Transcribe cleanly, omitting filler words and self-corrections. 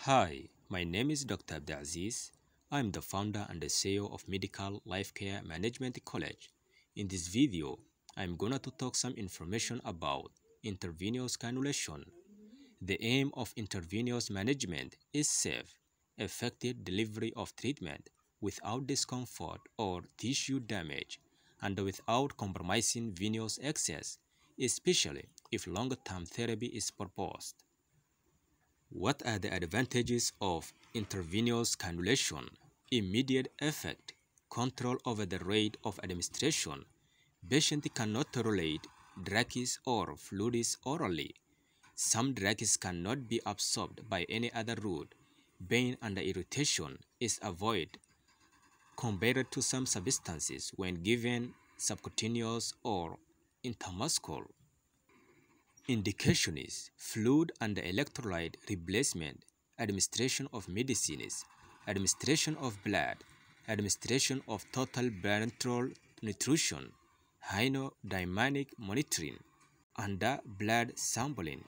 Hi, my name is Dr. Abdulaziz. I'm the founder and the CEO of Medical Life Care Management College. In this video, I'm gonna to talk some information about intravenous cannulation. The aim of intravenous management is safe, effective delivery of treatment without discomfort or tissue damage and without compromising venous access, especially if long-term therapy is proposed. What are the advantages of intravenous cannulation? Immediate effect, control over the rate of administration. Patient cannot tolerate drugs or fluids orally. Some drugs cannot be absorbed by any other route. Pain and irritation is avoided compared to some substances when given subcutaneous or intramuscular. Indication is fluid and electrolyte replacement, administration of medicines, administration of blood, administration of total parenteral nutrition, hydrodynamic monitoring, and blood sampling